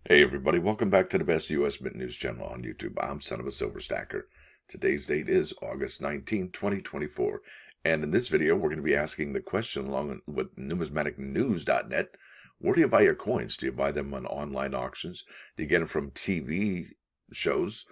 Hey everybody, welcome back to the best US Mint News channel on YouTube. I'm Son-of-a-Silver-Stacker. Today's date is August 19, 2024. And in this video, we're going to be asking the question along with numismaticnews.net. Where do you buy your coins? Do you buy them on online auctions? Do you get them from TV shows,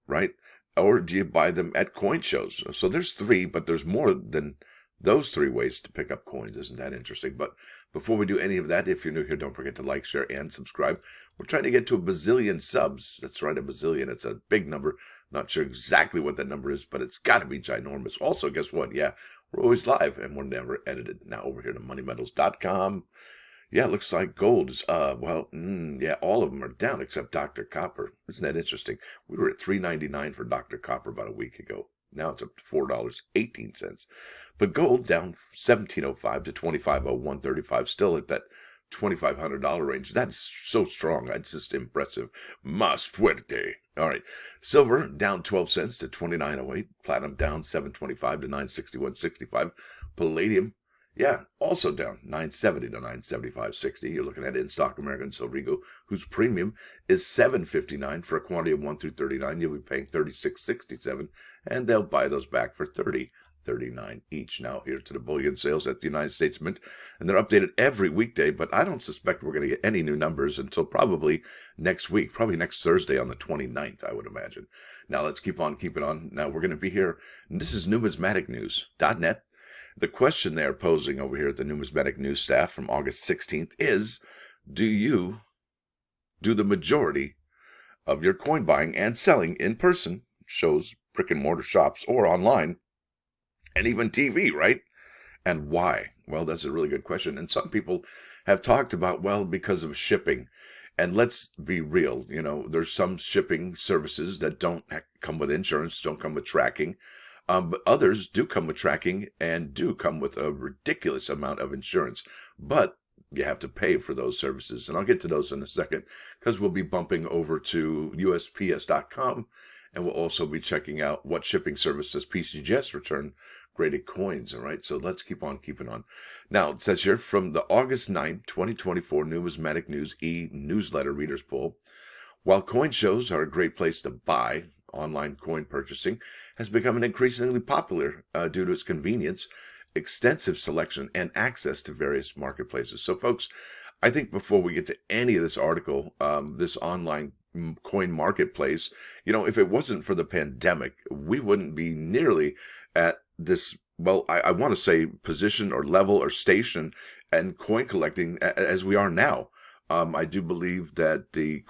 right? Or do you buy them at coin shows? So there's three, but there's more than those three ways to pick up coins. Isn't that interesting? But before we do any of that, if you're new here, don't forget to like, share, and subscribe. We're trying to get to a bazillion subs. That's right, a bazillion. It's a big number. Not sure exactly what that number is, but it's got to be ginormous. Also, guess what? Yeah, we're always live, and we're never edited. Now over here to moneymetals.com. Yeah, it looks like gold is, yeah, all of them are down except Dr. Copper. Isn't that interesting? We were at $3.99 for Dr. Copper about a week ago. Now it's up to $4.18. But gold down $17.05 to $25.0135, still at that $2,500 range. That's so strong. That's just impressive. Más fuerte. All right. Silver down 12 cents to $29.08. Platinum down $7.25 to $961.65. Palladium, yeah, also down $9.70 to $975.60. You're looking at in-stock American Silver, whose premium is $7.59 for a quantity of 1 through 39. You'll be paying $36.67, and they'll buy those back for $30.39 each. Now here to the bullion sales at the United States Mint, and they're updated every weekday, but I don't suspect we're going to get any new numbers until probably next week, probably next Thursday on the 29th, I would imagine. Now let's keep on keeping on. Now we're going to be here, and this is numismaticnews.net. The question they're posing over here at the Numismatic News staff from August 16th is, do the majority of your coin buying and selling in person, shows, brick-and-mortar shops, or online, and even TV, right? And why? Well, that's a really good question. And some people have talked about, well, because of shipping. And let's be real, there's some shipping services that don't come with insurance, don't come with tracking. But others do come with tracking and do come with a ridiculous amount of insurance. But you have to pay for those services. And I'll get to those in a second, because we'll be bumping over to USPS.com. And we'll also be checking out what shipping service does PCGS return graded coins. All right, so let's keep on keeping on. Now, it says here, from the August 9, 2024 Numismatic News e-newsletter readers poll, while coin shows are a great place to buy, online coin purchasing has become increasingly popular due to its convenience, extensive selection, and access to various marketplaces. So, folks, I think before we get to any of this article, this online coin marketplace, if it wasn't for the pandemic, we wouldn't be nearly at this, well, I want to say position or level or station and coin collecting as we are now. I do believe that the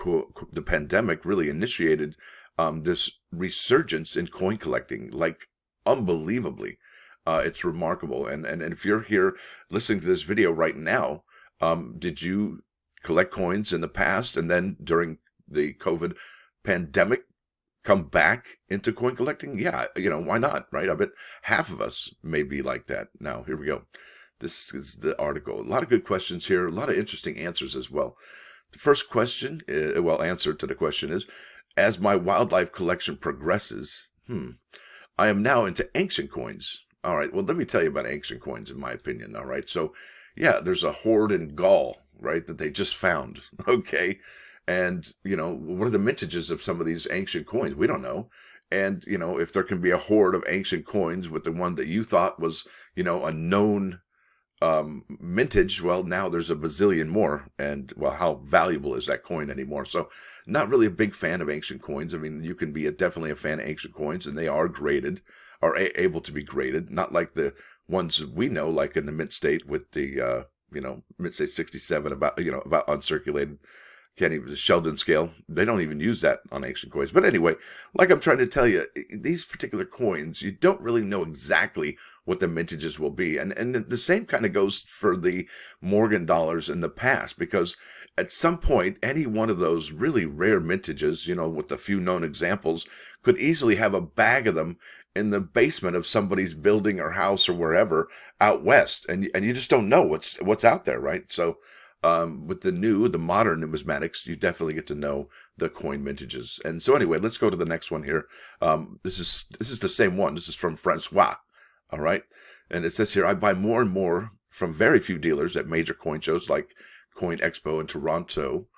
pandemic really initiated this resurgence in coin collecting, like unbelievably. It's remarkable. And if you're here listening to this video right now, did you collect coins in the past and then during the COVID pandemic come back into coin collecting? Yeah, why not, right? I bet half of us may be like that. Now, here we go. This is the article. A lot of good questions here, a lot of interesting answers as well. The first question, answer to the question is, as my wildlife collection progresses, I am now into ancient coins. All right, well, let me tell you about ancient coins, in my opinion, all right? So, yeah, there's a hoard in Gaul, right, that they just found, okay? And, what are the mintages of some of these ancient coins? We don't know. And, if there can be a hoard of ancient coins with the one that you thought was, a known mintage, well, now there's a bazillion more, and well, how valuable is that coin anymore? So not really a big fan of ancient coins. I mean, you can be definitely a fan of ancient coins, and they are graded, are able to be graded, not like the ones we know, like in the mint state with the mint state 67 about uncirculated, can't even, the Sheldon scale, they don't even use that on ancient coins. But anyway, like I'm trying to tell you, these particular coins, you don't really know exactly what the mintages will be. And the same kind of goes for the Morgan dollars in the past, because at some point, any one of those really rare mintages, with a few known examples, could easily have a bag of them in the basement of somebody's building or house or wherever out west. And you just don't know what's out there, right? So, with the modern numismatics, you definitely get to know the coin mintages. And so anyway, let's go to the next one here. This is the same one. This is from Francois. All right. And it says here, I buy more and more from very few dealers at major coin shows like Coin Expo in Toronto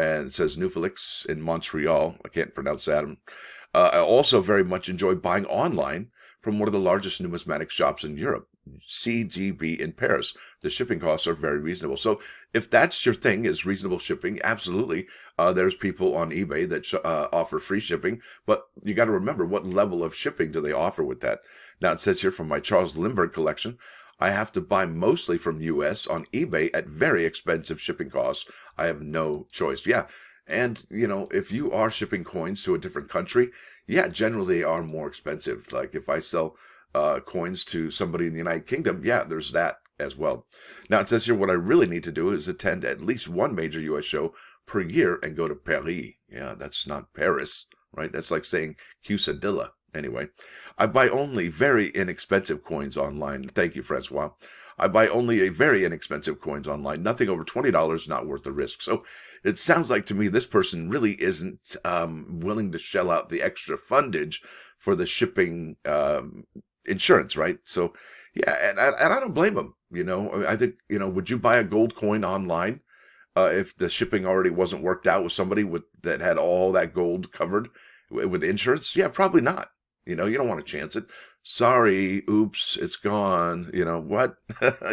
And it says Nufilix in Montreal. I can't pronounce that. I also very much enjoy buying online from one of the largest numismatic shops in Europe, CGB in Paris. The shipping costs are very reasonable. So if that's your thing, is reasonable shipping, absolutely. There's people on eBay that offer free shipping, but you got to remember, what level of shipping do they offer with that? Now it says here, from my Charles Lindbergh collection, I have to buy mostly from US on eBay at very expensive shipping costs. I have no choice. Yeah. And, if you are shipping coins to a different country, yeah, generally they are more expensive. Like if I sell coins to somebody in the United Kingdom, yeah, there's that as well. Now it says here, what I really need to do is attend at least one major U.S. show per year and go to Paris. Yeah, that's not Paris, right? That's like saying Quesadilla. Anyway, I buy only very inexpensive coins online. Thank you, Francois. I buy only a very inexpensive coins online. Nothing over $20, not worth the risk. So it sounds like to me this person really isn't willing to shell out the extra fundage for the shipping insurance, right? So, yeah, and I don't blame them. I think, would you buy a gold coin online if the shipping already wasn't worked out with somebody that had all that gold covered with insurance? Yeah, probably not. You don't want to chance it. Sorry, oops, it's gone. What?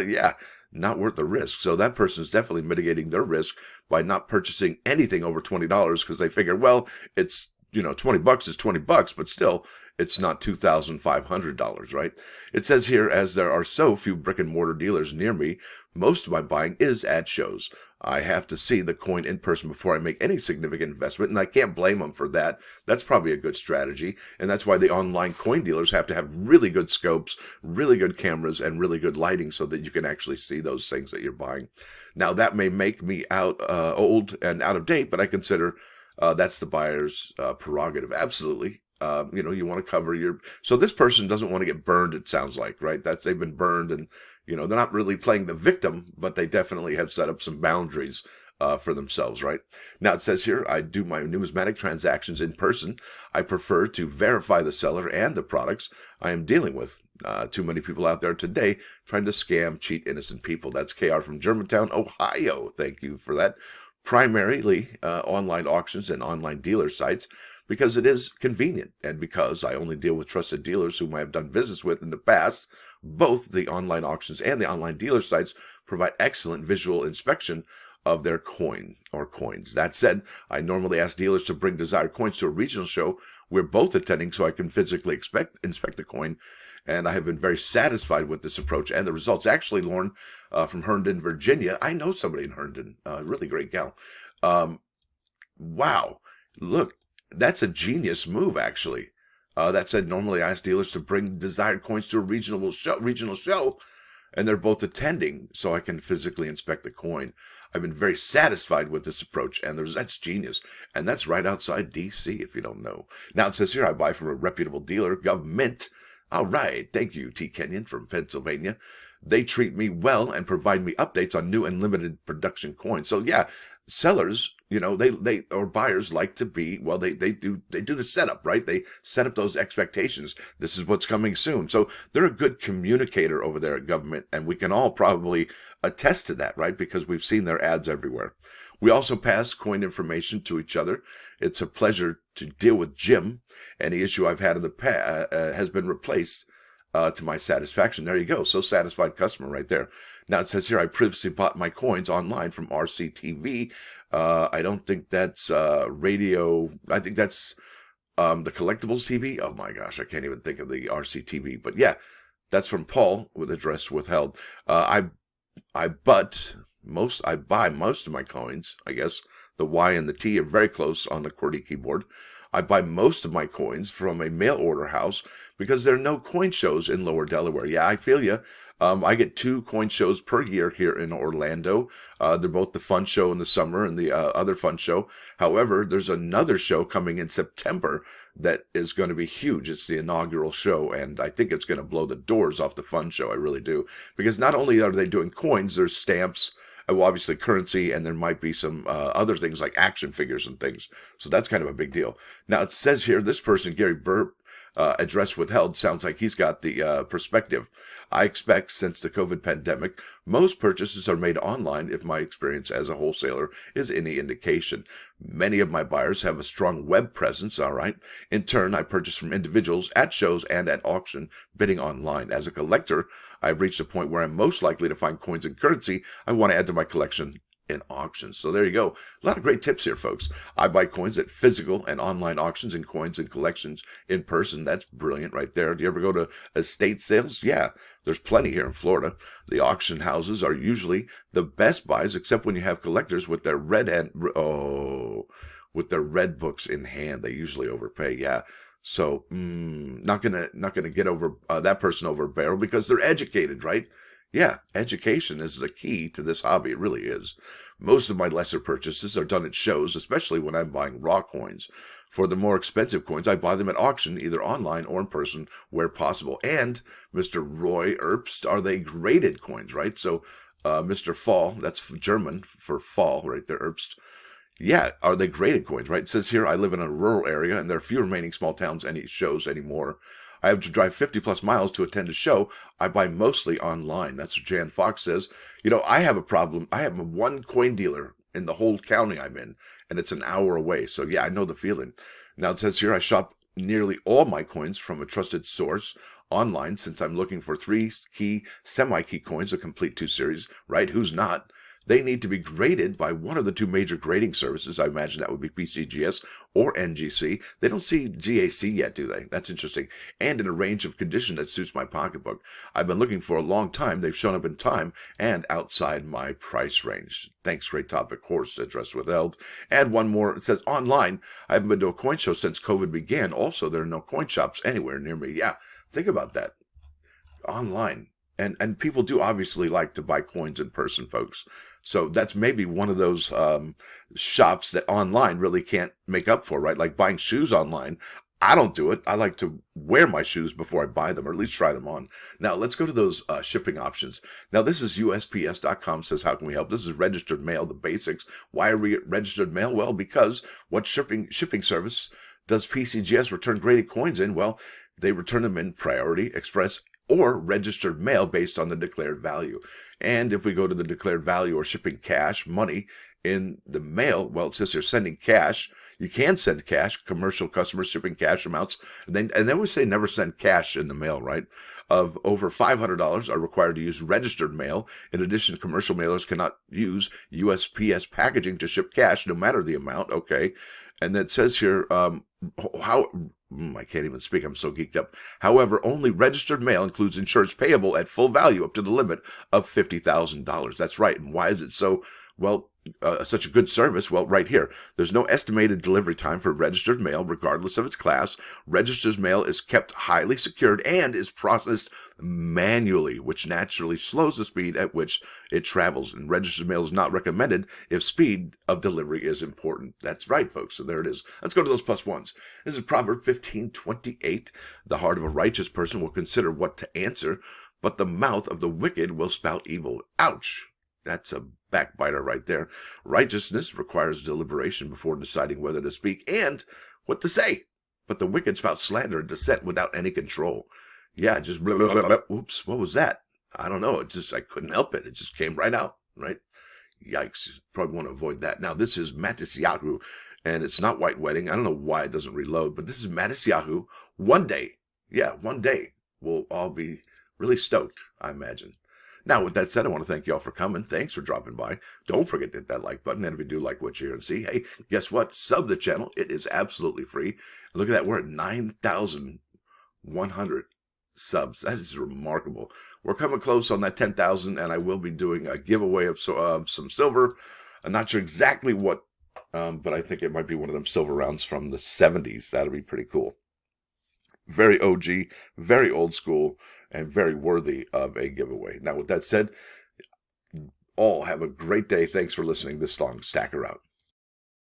Yeah, not worth the risk. So that person's definitely mitigating their risk by not purchasing anything over $20 because they figure, well, it's, $20 is $20, but still, it's not $2,500, right? It says here, as there are so few brick-and-mortar dealers near me, most of my buying is at shows. I have to see the coin in person before I make any significant investment, and I can't blame them for that. That's probably a good strategy, and that's why the online coin dealers have to have really good scopes, really good cameras, and really good lighting so that you can actually see those things that you're buying. Now, that may make me old and out of date, but I consider that's the buyer's prerogative. Absolutely. You want to cover so this person doesn't want to get burned, it sounds like, right? They've been burned and, they're not really playing the victim, but they definitely have set up some boundaries for themselves, right? Now it says here, I do my numismatic transactions in person. I prefer to verify the seller and the products I am dealing with. Too many people out there today trying to scam, cheat innocent people. That's KR from Germantown, Ohio. Thank you for that. Primarily online auctions and online dealer sites, because it is convenient and because I only deal with trusted dealers whom I have done business with in the past. Both the online auctions and the online dealer sites provide excellent visual inspection of their coin or coins. That said, I normally ask dealers to bring desired coins to a regional show we're both attending so I can physically inspect the coin. And I have been very satisfied with this approach and the results. Actually, Lauren from Herndon, Virginia, I know somebody in Herndon, really great gal. Wow, look, that's a genius move, actually. That said, normally I ask dealers to bring desired coins to a regional show, and they're both attending so I can physically inspect the coin. I've been very satisfied with this approach, and that's genius. And that's right outside D.C., if you don't know. Now, it says here, I buy from a reputable dealer, Government. All right, thank you, T. Kenyon from Pennsylvania. They treat me well and provide me updates on new and limited production coins. So yeah, sellers, they or buyers like to be, well, they do the setup, right? They set up those expectations. This is what's coming soon. So they're a good communicator over there at Government, and we can all probably attest to that, right? Because we've seen their ads everywhere. We also pass coin information to each other. It's a pleasure to deal with Jim. Any issue I've had in the past has been replaced to my satisfaction. There you go. So satisfied customer right there. Now it says here, I previously bought my coins online from RCTV. I don't think that's radio. I think that's the collectibles TV. Oh my gosh, I can't even think of the RCTV. But yeah, that's from Paul with address withheld. I buy most of my coins. I guess the Y and the T are very close on the QWERTY keyboard. I buy most of my coins from a mail order house because there are no coin shows in Lower Delaware. Yeah, I feel you. I get 2 coin shows per year here in Orlando. They're both the fun show in the summer and the other fun show. However, there's another show coming in September that is going to be huge. It's the inaugural show, and I think it's going to blow the doors off the fun show. I really do. Because not only are they doing coins, there's stamps, well, obviously currency, and there might be some other things like action figures and things. So that's kind of a big deal. Now, it says here, this person, Gary Burp, Address withheld sounds like he's got the perspective. I expect since the COVID pandemic, most purchases are made online if my experience as a wholesaler is any indication. Many of my buyers have a strong web presence, all right. In turn, I purchase from individuals at shows and at auction, bidding online. As a collector, I've reached a point where I'm most likely to find coins and currency I want to add to my collection in auctions. So there you go. A lot of great tips here, folks. I buy coins at physical and online auctions and coins and collections in person. That's brilliant right there. Do you ever go to estate sales? Yeah, there's plenty here in Florida. The auction houses are usually the best buys, except when you have collectors with their red books in hand. They usually overpay. Yeah. So not gonna get over that person over a barrel because they're educated, right? Yeah, education is the key to this hobby. It really is. Most of my lesser purchases are done at shows, especially when I'm buying raw coins. For the more expensive coins, I buy them at auction, either online or in person, where possible. And, Mr. Roy Erbst, are they graded coins, right? So, Mr. Fall, that's German for fall, right there, Erbst. Yeah, are they graded coins, right? It says here, I live in a rural area, and there are few remaining small towns any shows anymore. I have to drive 50 plus miles to attend a show. I buy mostly online. That's what Jan Fox says. You know, I have a problem. I have one coin dealer in the whole county I'm in, and it's an hour away. So yeah, I know the feeling. Now it says here, I shop nearly all my coins from a trusted source online since I'm looking for 3 key, semi-key coins, a complete 2 series, right? Who's not? They need to be graded by one of the 2 major grading services. I imagine that would be PCGS or NGC. They don't see GAC yet, do they? That's interesting. And in a range of condition that suits my pocketbook. I've been looking for a long time. They've shown up in time and outside my price range. Thanks, great topic. Horse address withheld. And one more. It says online. I haven't been to a coin show since COVID began. Also, there are no coin shops anywhere near me. Yeah, think about that. Online. And people do obviously like to buy coins in person, folks. So that's maybe one of those shops that online really can't make up for, right? Like buying shoes online. I don't do it. I like to wear my shoes before I buy them, or at least try them on. Now, let's go to those shipping options. Now, this is USPS.com says, how can we help? This is registered mail, the basics. Why are we at registered mail? Well, because what shipping service does PCGS return graded coins in? Well, they return them in Priority, Express, or registered mail based on the declared value. And if we go to the declared value or shipping cash, money in the mail, well, it says here sending cash. You can send cash, commercial customers shipping cash amounts. And they always say never send cash in the mail, right? Of over $500 are required to use registered mail. In addition, commercial mailers cannot use USPS packaging to ship cash, no matter the amount. Okay. And that says here, I can't even speak. I'm so geeked up. However, only registered mail includes insurance payable at full value up to the limit of $50,000. That's right. And why is it so, such a good service? Well, right here, there's no estimated delivery time for registered mail, regardless of its class. Registered mail is kept highly secured and is processed manually, which naturally slows the speed at which it travels. And registered mail is not recommended if speed of delivery is important. That's right, folks. So there it is. Let's go to those plus ones. This is Proverb 15:28. The heart of a righteous person will consider what to answer, but the mouth of the wicked will spout evil. Ouch. That's a backbiter right there. Righteousness requires deliberation before deciding whether to speak and what to say. But the wicked spout slander and dissent without any control. Yeah, just blah, blah, blah, blah. Oops, what was that? I don't know. I couldn't help it. It just came right out, right? Yikes. You probably want to avoid that. Now, this is matisyahu, and it's not White Wedding. I don't know why it doesn't reload, but this is matisyahu. One day. Yeah, one day. We'll all be really stoked, I imagine. Now, with that said, I want to thank you all for coming. Thanks for dropping by. Don't forget to hit that like button. And if you do like what you hear and see, hey, guess what? Sub the channel. It is absolutely free. Look at that. We're at 9,100 subs. That is remarkable. We're coming close on that 10,000, and I will be doing a giveaway of some silver. I'm not sure exactly what, but I think it might be one of them silver rounds from the 70s. That'll be pretty cool. Very OG, very old school, and very worthy of a giveaway. Now, with that said, all have a great day. Thanks for listening this long. Stacker out.